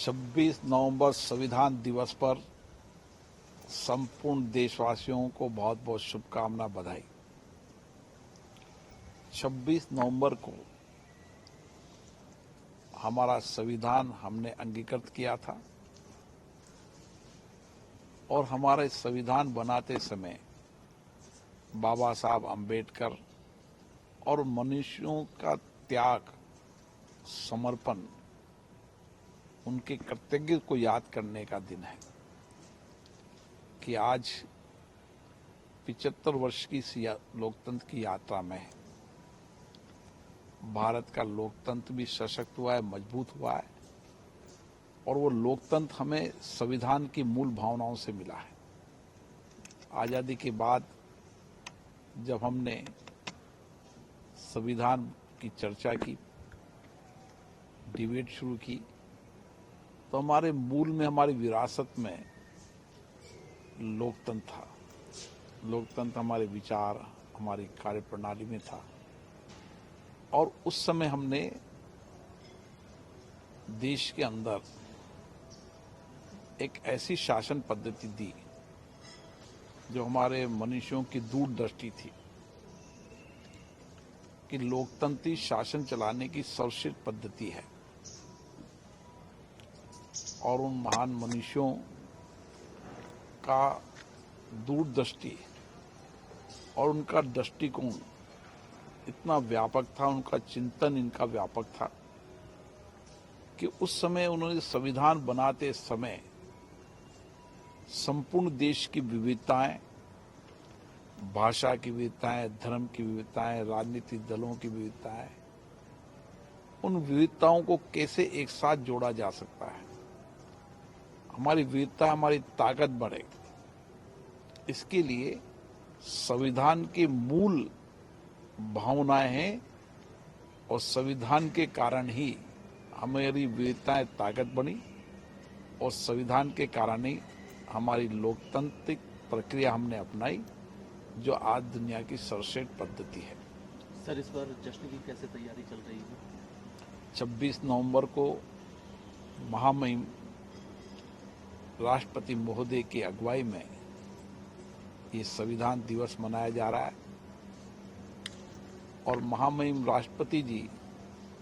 26 नवंबर संविधान दिवस पर संपूर्ण देशवासियों को बहुत बहुत शुभकामना बधाई। 26 नवंबर को हमारा संविधान हमने अंगीकृत किया था और हमारे संविधान बनाते समय बाबा साहब अम्बेडकर और मनुष्यों का त्याग, समर्पण, उनके कर्तव्य को याद करने का दिन है कि आज 75 वर्ष की लोकतंत्र की यात्रा में है। भारत का लोकतंत्र भी सशक्त हुआ है, मजबूत हुआ है और वो लोकतंत्र हमें संविधान की मूल भावनाओं से मिला है। आजादी के बाद जब हमने संविधान की चर्चा की, डिबेट शुरू की, तो हमारे मूल में, हमारी विरासत में लोकतंत्र था। लोकतंत्र हमारे विचार, हमारी कार्यप्रणाली में था और उस समय हमने देश के अंदर एक ऐसी शासन पद्धति दी जो हमारे मनुष्यों की दूरदृष्टि थी कि लोकतंत्री शासन चलाने की सर्वश्रेष्ठ पद्धति है और उन महान मनुष्यों का दूरदृष्टि और उनका दृष्टिकोण इतना व्यापक था, उनका चिंतन इनका व्यापक था कि उस समय उन्होंने संविधान बनाते समय संपूर्ण देश की विविधताएं, भाषा की विविधताएं, धर्म की विविधताएं, राजनीतिक दलों की विविधताएं, उन विविधताओं को कैसे एक साथ जोड़ा जा सकता है, हमारी विविधता, हमारी ताकत बढ़े, इसके लिए संविधान के मूल भावनाएं हैं और संविधान के कारण ही हमारी विविधताएं ताकत बनी और संविधान के कारण ही हमारी लोकतांत्रिक प्रक्रिया हमने अपनाई जो आज दुनिया की सर्वश्रेष्ठ पद्धति है। सर, इस बार जश्न की कैसे तैयारी चल रही है? 26 नवंबर को महामहिम राष्ट्रपति महोदय की अगुवाई में ये संविधान दिवस मनाया जा रहा है और महामहिम राष्ट्रपति जी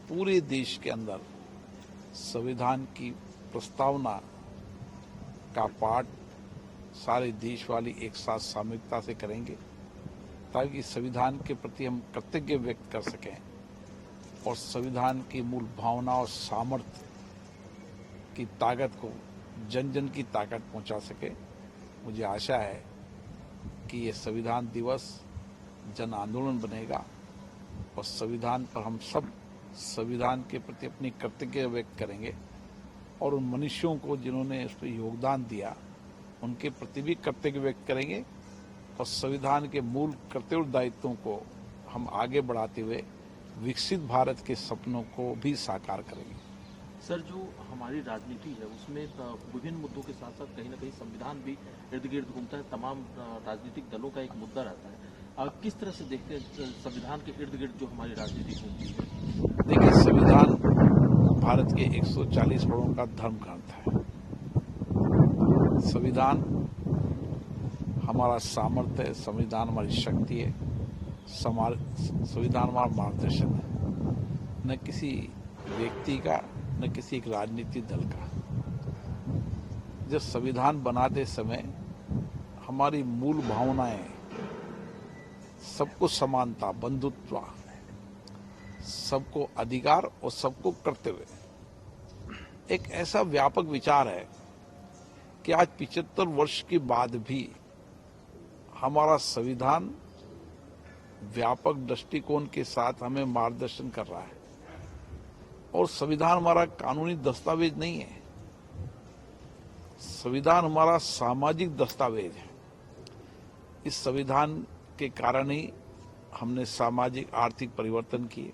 पूरे देश के अंदर संविधान की प्रस्तावना का पाठ सारे देशवासी एक साथ सामूहिकता से करेंगे ताकि संविधान के प्रति हम कृतज्ञता व्यक्त कर सकें और संविधान की मूल भावना और सामर्थ्य की ताकत को जन जन की ताकत पहुंचा सके। मुझे आशा है कि ये संविधान दिवस जन आंदोलन बनेगा और संविधान पर हम सब संविधान के प्रति अपनी कृतज्ञता व्यक्त करेंगे और उन मनुष्यों को जिन्होंने इस पर योगदान दिया उनके प्रति भी कृतज्ञता व्यक्त करेंगे और संविधान के मूल कर्तव्य और दायित्वों को हम आगे बढ़ाते हुए विकसित भारत के सपनों को भी साकार करेंगे। सर, जो हमारी राजनीति है उसमें विभिन्न मुद्दों के साथ साथ कहीं ना कहीं संविधान भी इर्द गिर्द घूमता है, तमाम राजनीतिक दलों का एक मुद्दा रहता है। किस तरह से देखते हैं संविधान के इर्द गिर्द जो हमारी राजनीति घूमती है? देखिए, संविधान भारत के 140 करोड़ का धर्म ग्रंथ है। संविधान हमारा सामर्थ्य है, संविधान हमारी शक्ति है, संविधान हमारा मार्गदर्शन है, न किसी व्यक्ति का न किसी एक राजनीतिक दल का। जब संविधान बनाते समय हमारी मूल भावनाएं सबको समानता, बंधुत्व, सबको अधिकार और सबको कर्तव्य, एक ऐसा व्यापक विचार है कि आज 75 वर्ष के बाद भी हमारा संविधान व्यापक दृष्टिकोण के साथ हमें मार्गदर्शन कर रहा है और संविधान हमारा कानूनी दस्तावेज नहीं है, संविधान हमारा सामाजिक दस्तावेज है। इस संविधान के कारण ही हमने सामाजिक आर्थिक परिवर्तन किए,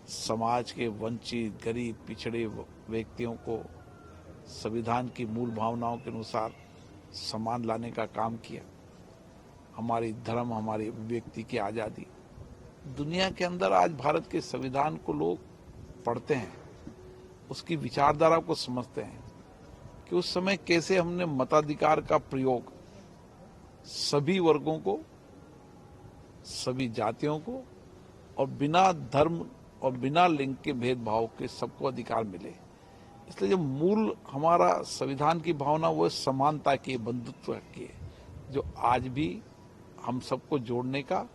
समाज के वंचित, गरीब, पिछड़े व्यक्तियों को संविधान की मूल भावनाओं के अनुसार सम्मान लाने का काम किया, हमारी धर्म, हमारी अभिव्यक्ति की आज़ादी। दुनिया के अंदर आज भारत के संविधान को लोग पढ़ते हैं, उसकी विचारधारा को समझते हैं कि उस समय कैसे हमने मताधिकार का प्रयोग सभी वर्गों को, सभी जातियों को और बिना धर्म और बिना लिंग के भेदभाव के सबको अधिकार मिले। इसलिए जो मूल हमारा संविधान की भावना वो समानता की, बंधुत्व की है, जो आज भी हम सबको जोड़ने का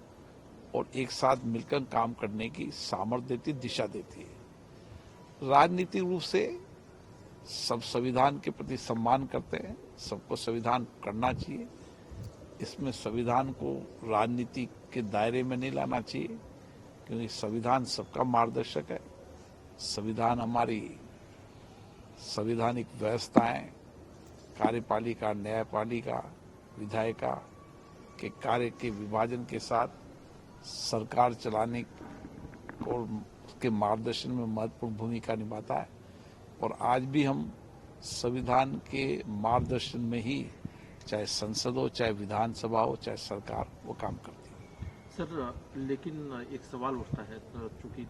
और एक साथ मिलकर काम करने की सामर्थ्य देती, दिशा देती है। राजनीतिक रूप से सब संविधान के प्रति सम्मान करते हैं, सबको संविधान करना चाहिए। इसमें संविधान को राजनीति के दायरे में नहीं लाना चाहिए, क्योंकि संविधान सबका मार्गदर्शक है। संविधान हमारी संवैधानिक व्यवस्थाएं, कार्यपालिका, न्यायपालिका, विधायिका के कार्य के विभाजन के साथ सरकार चलाने और उसके मार्गदर्शन में महत्वपूर्ण भूमिका निभाता है। और आज भी हम संविधान के मार्गदर्शन में ही, चाहे संसद हो, चाहे विधानसभा हो, चाहे सरकार, वो काम करती है। सर, लेकिन एक सवाल उठता है, चूंकि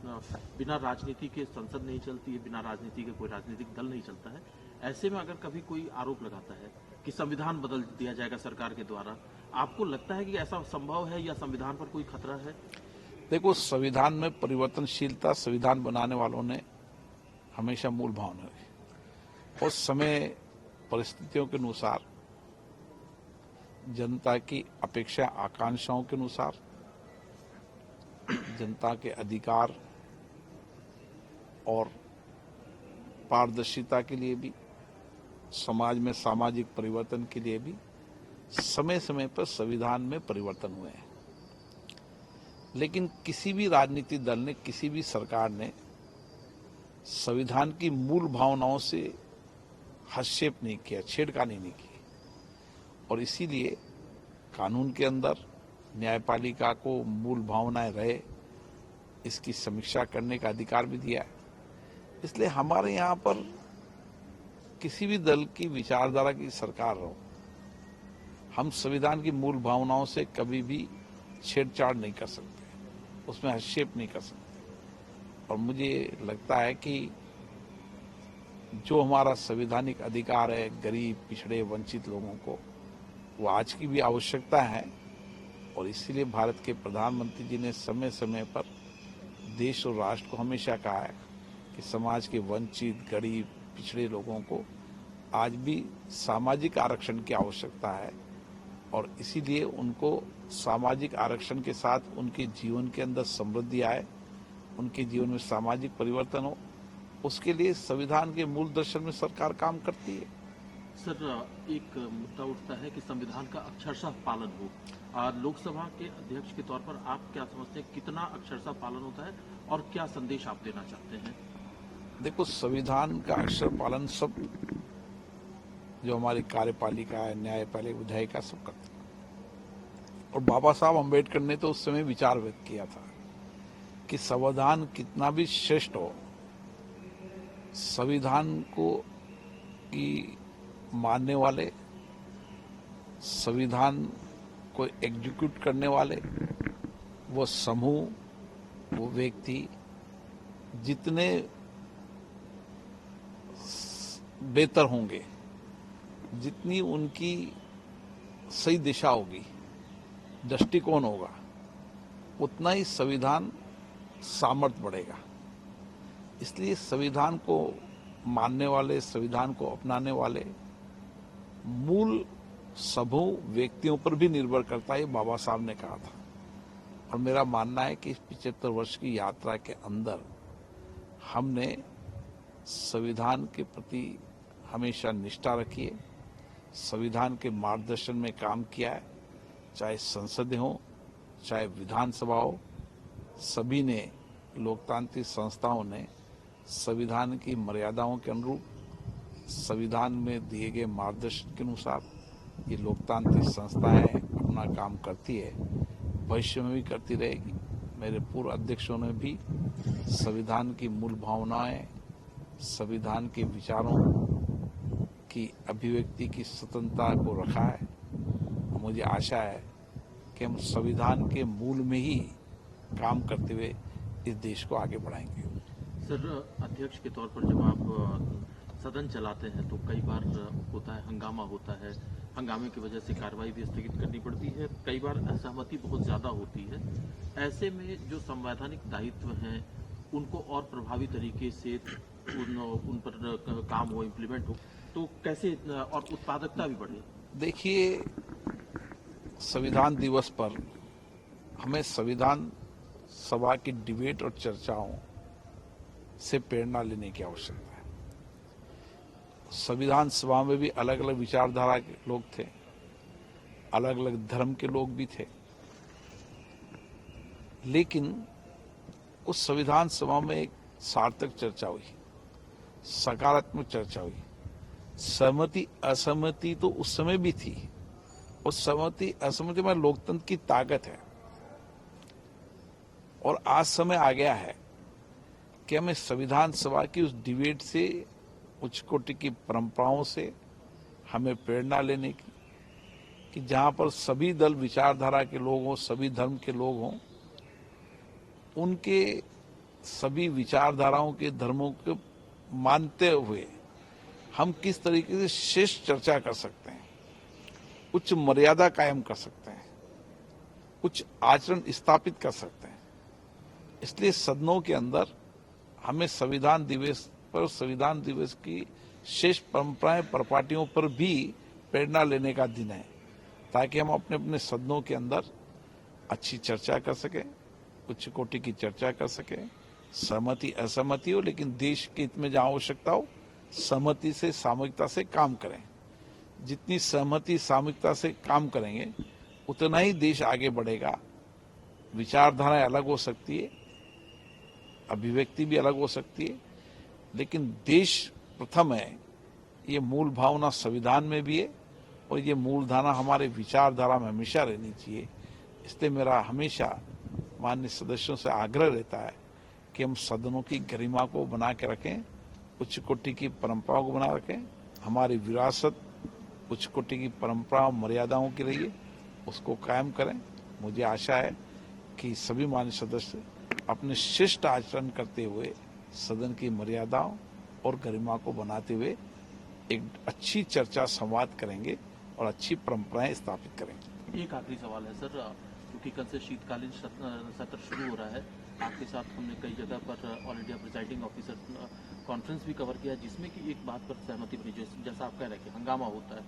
बिना राजनीति के संसद नहीं चलती है, बिना राजनीति के कोई राजनीतिक दल नहीं चलता है। ऐसे में अगर कभी कोई आरोप लगाता है कि संविधान बदल दिया जाएगा सरकार के द्वारा, आपको लगता है कि ऐसा संभव है या संविधान पर कोई खतरा है? देखो, संविधान में परिवर्तनशीलता संविधान बनाने वालों ने हमेशा मूल भावना रही। उस समय परिस्थितियों के अनुसार, जनता की अपेक्षा आकांक्षाओं के अनुसार, जनता के अधिकार और पारदर्शिता के लिए भी, समाज में सामाजिक परिवर्तन के लिए भी समय समय पर संविधान में परिवर्तन हुए हैं। लेकिन किसी भी राजनीतिक दल ने, किसी भी सरकार ने संविधान की मूल भावनाओं से हस्तक्षेप नहीं किया, छेड़खानी नहीं की। और इसीलिए कानून के अंदर न्यायपालिका को मूल भावनाएं रहे, इसकी समीक्षा करने का अधिकार भी दिया है। इसलिए हमारे यहाँ पर किसी भी दल की विचारधारा की सरकार हो, हम संविधान की मूल भावनाओं से कभी भी छेड़छाड़ नहीं कर सकते, उसमें हस्तक्षेप नहीं कर सकते। और मुझे लगता है कि जो हमारा संवैधानिक अधिकार है गरीब, पिछड़े, वंचित लोगों को, वो आज की भी आवश्यकता है। और इसीलिए भारत के प्रधानमंत्री जी ने समय समय पर देश और राष्ट्र को हमेशा कहा है कि समाज के वंचित, गरीब, पिछड़े लोगों को आज भी सामाजिक आरक्षण की आवश्यकता है। और इसीलिए उनको सामाजिक आरक्षण के साथ उनके जीवन के अंदर समृद्धि आए, उनके जीवन में सामाजिक परिवर्तन हो, उसके लिए संविधान के मूल दर्शन में सरकार काम करती है। सर, एक मुद्दा उठता है कि संविधान का अक्षरशः पालन हो। लोकसभा के अध्यक्ष के तौर पर आप क्या समझते हैं, कितना अक्षरशः पालन होता है और क्या संदेश आप देना चाहते हैं? देखो, संविधान का अक्षर पालन सब जो हमारी कार्यपालिका है, न्यायपालिका, विधायिका, सब करते हैं। और बाबा साहब अम्बेडकर ने तो उस समय विचार व्यक्त किया था कि संविधान कितना भी श्रेष्ठ हो, संविधान को की मानने वाले, संविधान को एग्जीक्यूट करने वाले, वो समूह, वो व्यक्ति जितने बेहतर होंगे, जितनी उनकी सही दिशा होगी, दृष्टिकोण होगा, उतना ही संविधान सामर्थ्य बढ़ेगा। इसलिए संविधान को मानने वाले, संविधान को अपनाने वाले मूल समूह व्यक्तियों पर भी निर्भर करता है, बाबा साहब ने कहा था। और मेरा मानना है कि इस 75 वर्ष की यात्रा के अंदर हमने संविधान के प्रति हमेशा निष्ठा रखी है, संविधान के मार्गदर्शन में काम किया है। चाहे संसद हो, चाहे विधानसभा हो, सभी ने, लोकतांत्रिक संस्थाओं ने संविधान की मर्यादाओं के अनुरूप, संविधान में दिए गए मार्गदर्शन के अनुसार ये लोकतांत्रिक संस्थाएं अपना काम करती है, भविष्य में भी करती रहेगी। मेरे पूर्व अध्यक्षों ने भी संविधान की मूल भावनाएं, संविधान के विचारों की अभिव्यक्ति की स्वतंत्रता को रखा है। मुझे आशा है कि हम संविधान के मूल में ही काम करते हुए इस देश को आगे बढ़ाएंगे। सर, अध्यक्ष के तौर पर जब आप सदन चलाते हैं तो कई बार होता है, हंगामा होता है, हंगामे की वजह से कार्रवाई भी स्थगित करनी पड़ती है, कई बार असहमति बहुत ज़्यादा होती है। ऐसे में जो संवैधानिक दायित्व हैं उनको और प्रभावी तरीके से उन पर काम हो, इम्प्लीमेंट हो, तो कैसे और उत्पादकता भी बढ़े। देखिए, संविधान दिवस पर हमें संविधान सभा की डिबेट और चर्चाओं से प्रेरणा लेने की आवश्यकता है। संविधान सभा में भी अलग अलग विचारधारा के लोग थे, अलग अलग धर्म के लोग भी थे, लेकिन उस संविधान सभा में एक सार्थक चर्चा हुई, सकारात्मक चर्चा हुई। सहमति असहमति तो उस समय भी थी, उस सहमति असहमति में लोकतंत्र की ताकत है। और आज समय आ गया है कि हमें संविधान सभा की उस डिबेट से, उच्च कोटि की परंपराओं से हमें प्रेरणा लेने की, कि जहां पर सभी दल विचारधारा के लोग हों, सभी धर्म के लोग हों, उनके सभी विचारधाराओं के धर्मों को मानते हुए हम किस तरीके से श्रेष्ठ चर्चा कर सकते हैं, उच्च मर्यादा कायम कर सकते हैं, उच्च आचरण स्थापित कर सकते हैं। इसलिए सदनों के अंदर हमें संविधान दिवस पर, संविधान दिवस की शेष परंपराएं परिपाटियों पर भी प्रेरणा लेने का दिन है, ताकि हम अपने अपने सदनों के अंदर अच्छी चर्चा कर सकें, उच्च कोटि की चर्चा कर सकें। सहमति असहमति हो, लेकिन देश के हित में जहां आवश्यकता हो, सहमति से, सामूहिकता से काम करें। जितनी सहमति सामूहिकता से काम करेंगे उतना ही देश आगे बढ़ेगा। विचारधाराएं अलग हो सकती है, अभिव्यक्ति भी अलग हो सकती है, लेकिन देश प्रथम है, ये मूल भावना संविधान में भी है और ये मूल धारणा हमारे विचारधारा में हमेशा रहनी चाहिए। इसलिए मेरा हमेशा माननीय सदस्यों से आग्रह रहता है कि हम सदनों की गरिमा को बना के रखें, उच्च कोटि की परंपराओं को बना रखें। हमारी विरासत उच्च कोटि की परंपरा मर्यादाओं की रही है, उसको कायम करें। मुझे आशा है कि सभी माननीय सदस्य अपने शिष्ट आचरण करते हुए सदन की मर्यादाओं और गरिमा को बनाते हुए एक अच्छी चर्चा संवाद करेंगे और अच्छी परंपराएं स्थापित करेंगे। एक आखिरी सवाल है सर, क्योंकि कल से शीतकालीन सत्र शुरू हो रहा है, आपके साथ हमने कई जगह पर all India presiding officer conference भी कवर किया, जिसमें कि एक बात पर सहमति बनी, जैसा आप कह रहे हैं कि हंगामा होता है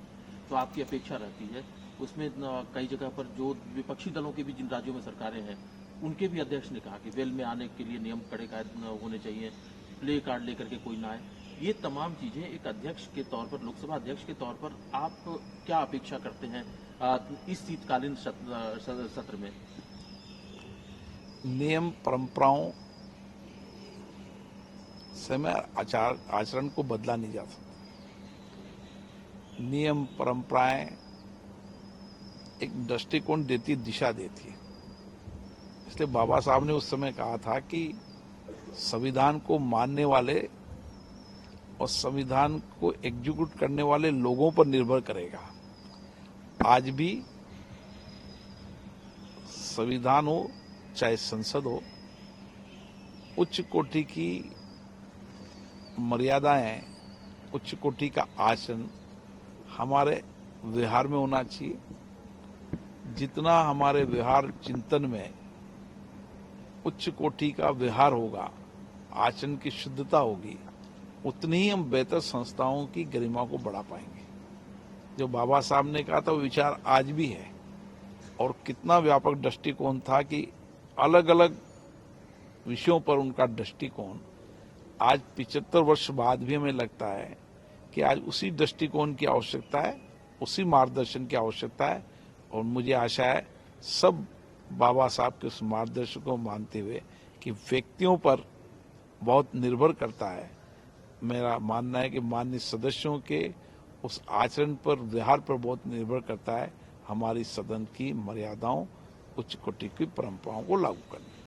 तो आपकी अपेक्षा रहती है, उसमें कई जगह पर जो विपक्षी दलों के भी जिन राज्यों में सरकारें हैं उनके भी अध्यक्ष ने कहा कि वेल में आने के लिए नियम कड़े कायद होने चाहिए, प्ले कार्ड लेकर के कोई ना आए। ये तमाम चीजें एक अध्यक्ष के तौर पर, लोकसभा अध्यक्ष के तौर पर आप क्या अपेक्षा करते हैं इस शीतकालीन सत्र में? नियम परंपराओं से मैं आचरण को बदला नहीं जा सकता। नियम परंपराएं एक दृष्टिकोण देती, दिशा देती है। इसलिए बाबा साहब ने उस समय कहा था कि संविधान को मानने वाले और संविधान को एग्जीक्यूट करने वाले लोगों पर निर्भर करेगा। आज भी संविधान हो चाहे संसद हो, उच्च कोटि की मर्यादाएं, उच्च कोटि का आचरण हमारे व्यवहार में होना चाहिए। जितना हमारे व्यवहार चिंतन में उच्च कोटि का व्यवहार होगा, आचरण की शुद्धता होगी, उतनी ही हम बेहतर संस्थाओं की गरिमा को बढ़ा पाएंगे। जो बाबा साहब ने कहा था वो विचार आज भी है, और कितना व्यापक दृष्टिकोण था कि अलग अलग विषयों पर उनका दृष्टिकोण आज 75 वर्ष बाद भी हमें लगता है कि आज उसी दृष्टिकोण की आवश्यकता है, उसी मार्गदर्शन की आवश्यकता है। और मुझे आशा है सब बाबा साहब के उस मार्गदर्शन को मानते हुए कि व्यक्तियों पर बहुत निर्भर करता है। मेरा मानना है कि माननीय सदस्यों के उस आचरण पर, व्यवहार पर बहुत निर्भर करता है हमारी सदन की मर्यादाओं, उच्च कोटि की परंपराओं को लागू करना।